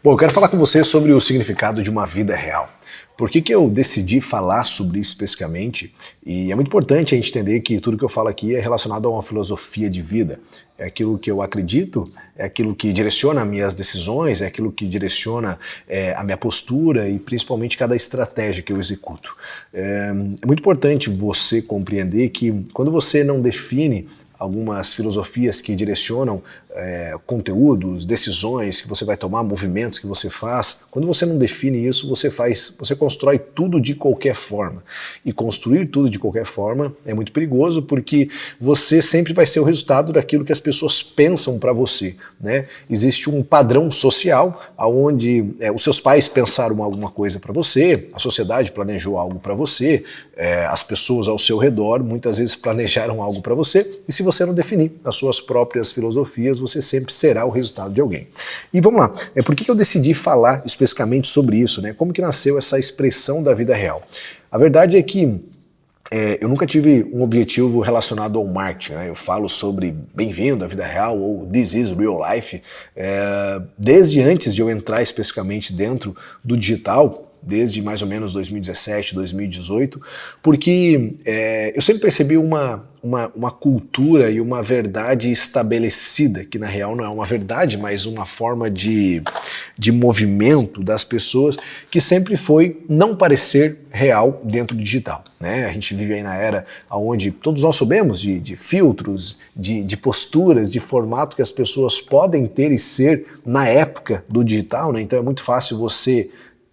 Bom, eu quero falar com você sobre o significado de uma vida real. Por que eu decidi falar sobre isso especificamente? E é muito importante a gente entender que tudo que eu falo aqui é relacionado a uma filosofia de vida. É aquilo que eu acredito, é aquilo que direciona as minhas decisões, é aquilo que direciona a minha postura e principalmente cada estratégia que eu executo. É muito importante você compreender que quando você não define algumas filosofias que direcionam conteúdos, decisões que você vai tomar, movimentos que você faz. Quando você não define isso, você constrói tudo de qualquer forma. E construir tudo de qualquer forma é muito perigoso porque você sempre vai ser o resultado daquilo que as pessoas pensam para você, né? Existe um padrão social onde os seus pais pensaram alguma coisa para você, a sociedade planejou algo para você, as pessoas ao seu redor muitas vezes planejaram algo para você, e se você não definir as suas próprias filosofias, você sempre será o resultado de alguém. E vamos lá, por que eu decidi falar especificamente sobre isso, né? Como que nasceu essa expressão da vida real? A verdade é que eu nunca tive um objetivo relacionado ao marketing, né? Eu falo sobre bem-vindo à vida real ou this is real life, desde antes de eu entrar especificamente dentro do digital, desde mais ou menos 2017, 2018, porque eu sempre percebi uma cultura e uma verdade estabelecida, que na real não é uma verdade, mas uma forma de movimento das pessoas que sempre foi não parecer real dentro do digital, né? A gente vive aí na era onde todos nós sabemos de filtros, de posturas, de formato que as pessoas podem ter e ser na época do digital, né? Então é muito fácil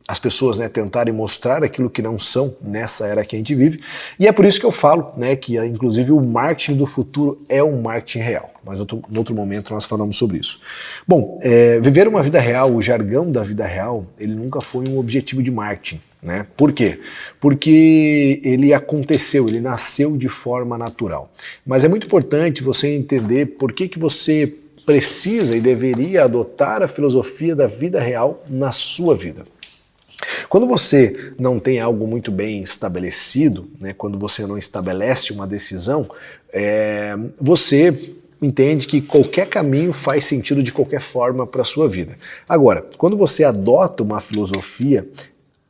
as pessoas, né, tentarem mostrar aquilo que não são nessa era que a gente vive. E é por isso que eu falo, né, que inclusive o marketing do futuro é um marketing real. Mas em outro momento nós falamos sobre isso. Bom, viver uma vida real, o jargão da vida real, ele nunca foi um objetivo de marketing, né? Por quê? Porque ele aconteceu, ele nasceu de forma natural. Mas é muito importante você entender por que você precisa e deveria adotar a filosofia da vida real na sua vida. Quando você não tem algo muito bem estabelecido, né, quando você não estabelece uma decisão, você entende que qualquer caminho faz sentido de qualquer forma para a sua vida. Agora, quando você adota uma filosofia,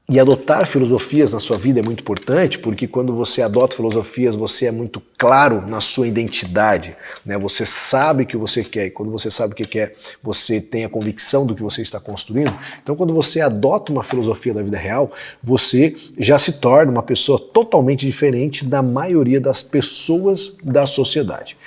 e adotar filosofias na sua vida é muito importante, porque quando você adota filosofias, você é muito claro na sua identidade, né? Você sabe o que você quer, e quando você sabe o que quer, você tem a convicção do que você está construindo. Então, quando você adota uma filosofia da vida real, você já se torna uma pessoa totalmente diferente da maioria das pessoas da sociedade.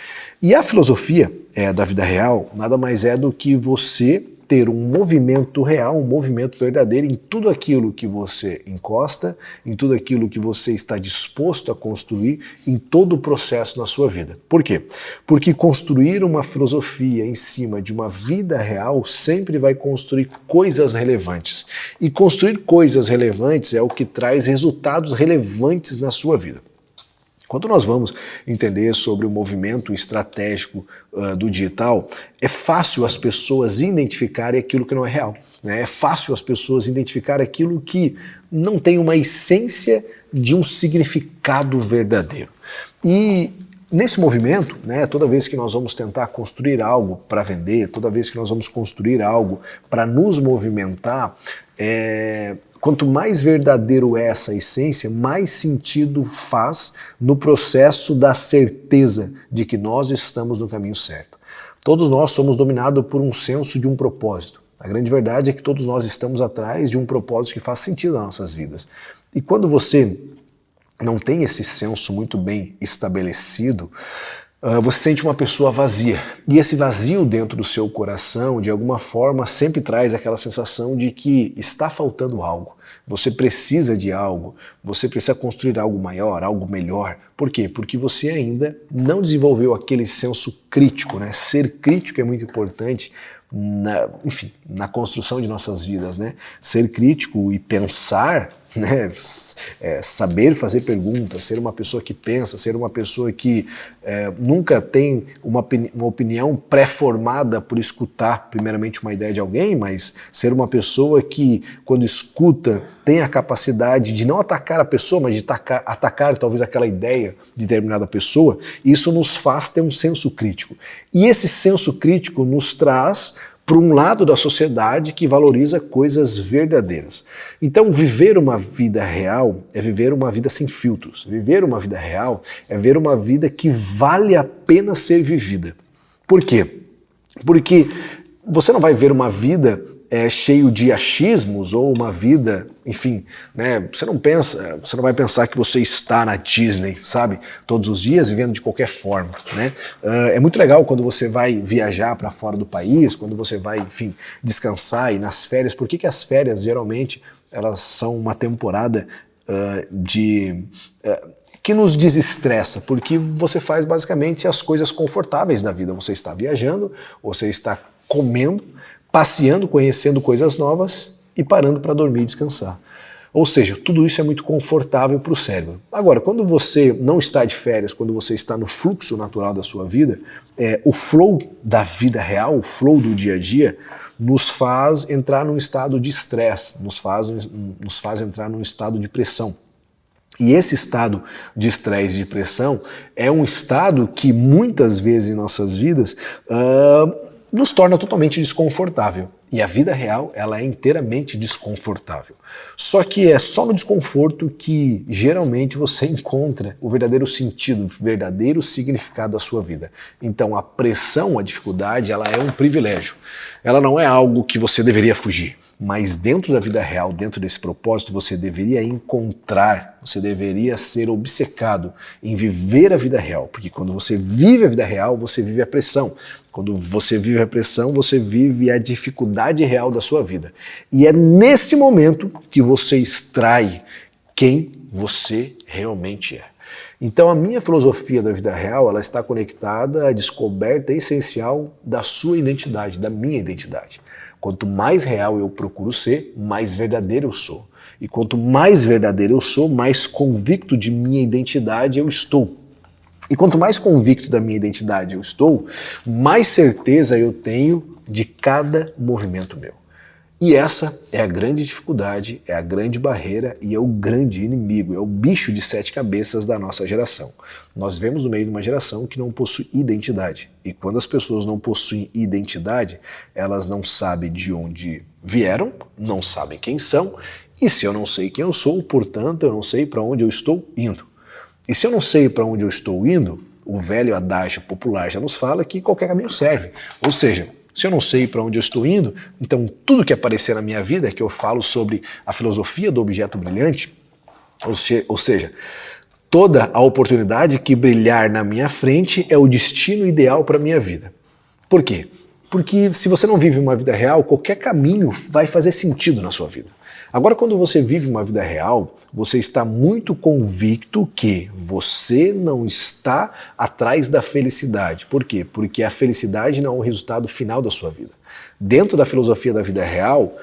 E a filosofia da vida real nada mais é do que você ter um movimento real, um movimento verdadeiro em tudo aquilo que você encosta, em tudo aquilo que você está disposto a construir, em todo o processo na sua vida. Por quê? Porque construir uma filosofia em cima de uma vida real sempre vai construir coisas relevantes. E construir coisas relevantes é o que traz resultados relevantes na sua vida. Quando nós vamos entender sobre o movimento estratégico do digital, é fácil as pessoas identificarem aquilo que não é real, né? É fácil as pessoas identificarem aquilo que não tem uma essência de um significado verdadeiro. E nesse movimento, né, toda vez que nós vamos tentar construir algo para vender, toda vez que nós vamos construir algo para nos movimentar, quanto mais verdadeiro é essa essência, mais sentido faz no processo da certeza de que nós estamos no caminho certo. Todos nós somos dominados por um senso de um propósito. A grande verdade é que todos nós estamos atrás de um propósito que faz sentido nas nossas vidas. E quando você não tem esse senso muito bem estabelecido, você sente uma pessoa vazia. E esse vazio dentro do seu coração, de alguma forma, sempre traz aquela sensação de que está faltando algo. Você precisa de algo, você precisa construir algo maior, algo melhor. Por quê? Porque você ainda não desenvolveu aquele senso crítico, né? Ser crítico é muito importante na construção de nossas vidas, né? Ser crítico e pensar, né? Saber fazer perguntas, ser uma pessoa que pensa, ser uma pessoa que nunca tem uma opinião pré-formada por escutar primeiramente uma ideia de alguém, mas ser uma pessoa que, quando escuta, tem a capacidade de não atacar a pessoa, mas de atacar talvez aquela ideia de determinada pessoa. Isso nos faz ter um senso crítico. E esse senso crítico nos traz para um lado da sociedade que valoriza coisas verdadeiras. Então, viver uma vida real é viver uma vida sem filtros. Viver uma vida real é ver uma vida que vale a pena ser vivida. Por quê? Porque você não vai ver uma vida cheio de achismos ou uma vida, enfim, né? Você não vai pensar que você está na Disney, sabe? Todos os dias vivendo de qualquer forma, né? É muito legal quando você vai viajar para fora do país, quando você vai, enfim, descansar e nas férias. Por que as férias geralmente elas são uma temporada que nos desestressa? Porque você faz basicamente as coisas confortáveis da vida. Você está viajando, você está comendo, passeando, conhecendo coisas novas e parando para dormir e descansar. Ou seja, tudo isso é muito confortável para o cérebro. Agora, quando você não está de férias, quando você está no fluxo natural da sua vida, o flow da vida real, o flow do dia a dia, nos faz entrar num estado de estresse, nos faz entrar num estado de pressão. E esse estado de estresse e de pressão é um estado que muitas vezes em nossas vidas nos torna totalmente desconfortável. E a vida real, ela é inteiramente desconfortável. Só que é só no desconforto que geralmente você encontra o verdadeiro sentido, o verdadeiro significado da sua vida. Então a pressão, a dificuldade, ela é um privilégio. Ela não é algo que você deveria fugir. Mas dentro da vida real, dentro desse propósito, você deveria encontrar, você deveria ser obcecado em viver a vida real. Porque quando você vive a vida real, você vive a pressão. Quando você vive a pressão, você vive a dificuldade real da sua vida. E é nesse momento que você extrai quem você realmente é. Então a minha filosofia da vida real, ela está conectada à descoberta essencial da sua identidade, da minha identidade. Quanto mais real eu procuro ser, mais verdadeiro eu sou. E quanto mais verdadeiro eu sou, mais convicto de minha identidade eu estou. E quanto mais convicto da minha identidade eu estou, mais certeza eu tenho de cada movimento meu. E essa é a grande dificuldade, é a grande barreira e é o grande inimigo, é o bicho de 7 cabeças da nossa geração. Nós vivemos no meio de uma geração que não possui identidade. E quando as pessoas não possuem identidade, elas não sabem de onde vieram, não sabem quem são, e se eu não sei quem eu sou, portanto, eu não sei para onde eu estou indo. E se eu não sei para onde eu estou indo, o velho adágio popular já nos fala que qualquer caminho serve. Ou seja, se eu não sei para onde eu estou indo, então tudo que aparecer na minha vida, que eu falo sobre a filosofia do objeto brilhante, ou seja, toda a oportunidade que brilhar na minha frente é o destino ideal para a minha vida. Por quê? Porque se você não vive uma vida real, qualquer caminho vai fazer sentido na sua vida. Agora, quando você vive uma vida real, você está muito convicto que você não está atrás da felicidade. Por quê? Porque a felicidade não é o resultado final da sua vida. Dentro da filosofia da vida real,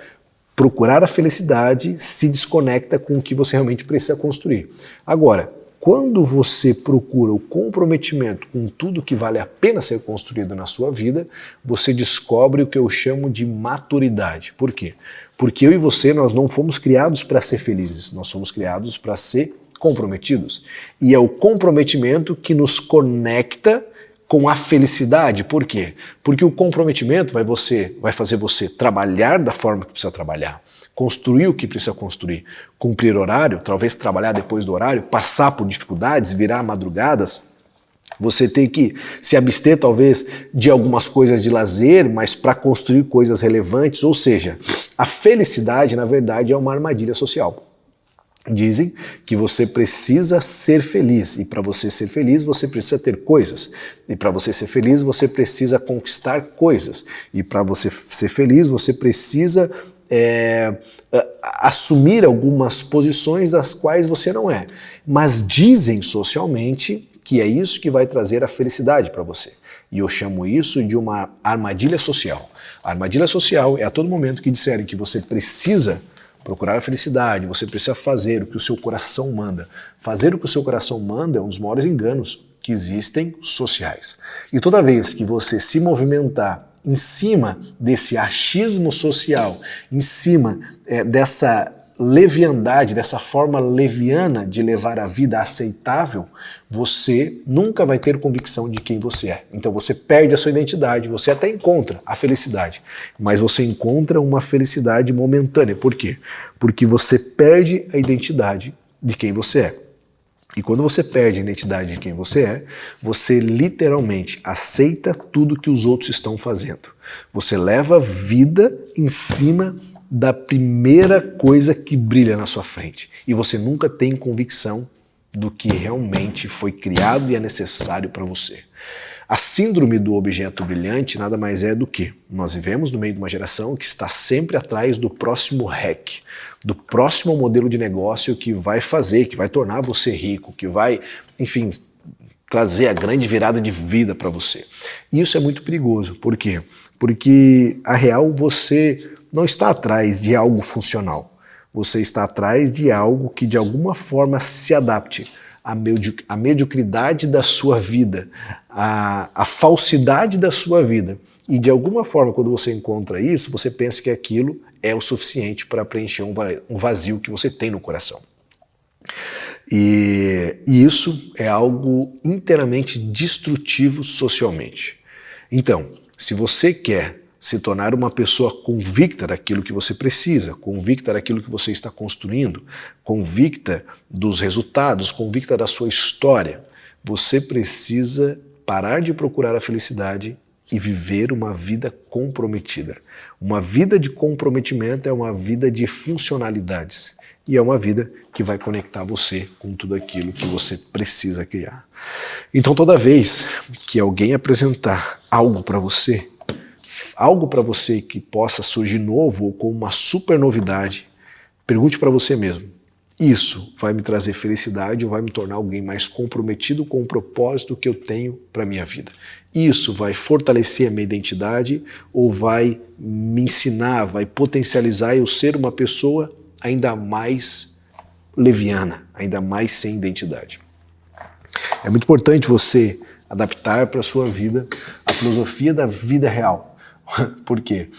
procurar a felicidade se desconecta com o que você realmente precisa construir. Agora, quando você procura o comprometimento com tudo que vale a pena ser construído na sua vida, você descobre o que eu chamo de maturidade. Por quê? Porque eu e você, nós não fomos criados para ser felizes, nós somos criados para ser comprometidos. E é o comprometimento que nos conecta com a felicidade. Por quê? Porque o comprometimento vai fazer você trabalhar da forma que precisa trabalhar, construir o que precisa construir, cumprir horário, talvez trabalhar depois do horário, passar por dificuldades, virar madrugadas. Você tem que se abster talvez de algumas coisas de lazer, mas para construir coisas relevantes, ou seja, a felicidade na verdade é uma armadilha social. Dizem que você precisa ser feliz, e para você ser feliz você precisa ter coisas, e para você ser feliz você precisa conquistar coisas, e para você ser feliz você precisa assumir algumas posições das quais você não é. Mas dizem socialmente que é isso que vai trazer a felicidade para você. E eu chamo isso de uma armadilha social. A armadilha social é a todo momento que disserem que você precisa procurar a felicidade, você precisa fazer o que o seu coração manda. Fazer o que o seu coração manda é um dos maiores enganos que existem sociais. E toda vez que você se movimentar em cima desse achismo social, em cima dessa leviandade, dessa forma leviana de levar a vida aceitável, você nunca vai ter convicção de quem você é. Então você perde a sua identidade, você até encontra a felicidade, mas você encontra uma felicidade momentânea. Por quê? Porque você perde a identidade de quem você é. E quando você perde a identidade de quem você é, você literalmente aceita tudo que os outros estão fazendo. Você leva a vida em cima da primeira coisa que brilha na sua frente. E você nunca tem convicção do que realmente foi criado e é necessário para você. A síndrome do objeto brilhante nada mais é do que nós vivemos no meio de uma geração que está sempre atrás do próximo hack, do próximo modelo de negócio que vai fazer, que vai tornar você rico, que vai, enfim, trazer a grande virada de vida para você. E isso é muito perigoso. Por quê? Porque, a real, você não está atrás de algo funcional. Você está atrás de algo que, de alguma forma, se adapte à mediocridade da sua vida, à falsidade da sua vida. E, de alguma forma, quando você encontra isso, você pensa que aquilo é o suficiente para preencher um vazio que você tem no coração. E isso é algo inteiramente destrutivo socialmente. Então, se você quer se tornar uma pessoa convicta daquilo que você precisa, convicta daquilo que você está construindo, convicta dos resultados, convicta da sua história, você precisa parar de procurar a felicidade e viver uma vida comprometida. Uma vida de comprometimento é uma vida de funcionalidades e é uma vida que vai conectar você com tudo aquilo que você precisa criar. Então, toda vez que alguém apresentar algo para você que possa surgir novo ou com uma super novidade, pergunte para você mesmo, isso vai me trazer felicidade ou vai me tornar alguém mais comprometido com o propósito que eu tenho para a minha vida? Isso vai fortalecer a minha identidade ou vai me ensinar, vai potencializar eu ser uma pessoa ainda mais leviana, ainda mais sem identidade? É muito importante você adaptar para a sua vida a filosofia da vida real. Por quê?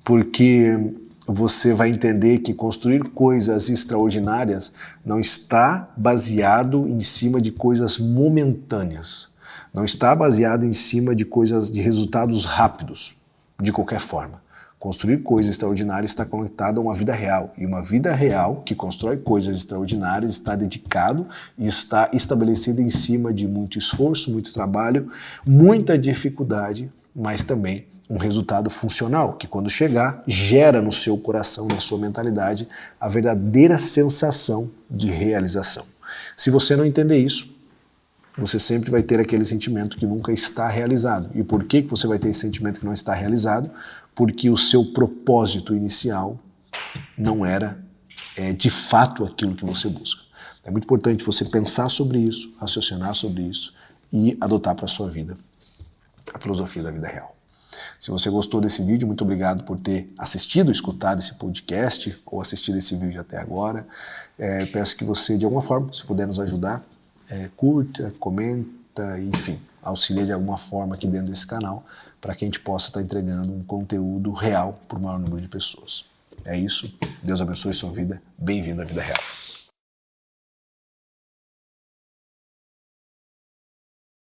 Porque você vai entender que construir coisas extraordinárias não está baseado em cima de coisas momentâneas. Não está baseado em cima de coisas, de resultados rápidos, de qualquer forma. Construir coisas extraordinárias está conectado a uma vida real. E uma vida real que constrói coisas extraordinárias está dedicado e está estabelecida em cima de muito esforço, muito trabalho, muita dificuldade, mas também um resultado funcional, que quando chegar, gera no seu coração, na sua mentalidade, a verdadeira sensação de realização. Se você não entender isso, você sempre vai ter aquele sentimento que nunca está realizado. E por que você vai ter esse sentimento que não está realizado? Porque o seu propósito inicial não era de fato aquilo que você busca. É muito importante você pensar sobre isso, raciocinar sobre isso e adotar para a sua vida a filosofia da vida real. Se você gostou desse vídeo, muito obrigado por ter assistido, escutado esse podcast ou assistido esse vídeo até agora. Peço que você, de alguma forma, se puder nos ajudar, curta, comenta, enfim, auxilie de alguma forma aqui dentro desse canal para que a gente possa estar entregando um conteúdo real para o maior número de pessoas. É isso. Deus abençoe sua vida. Bem-vindo à vida real.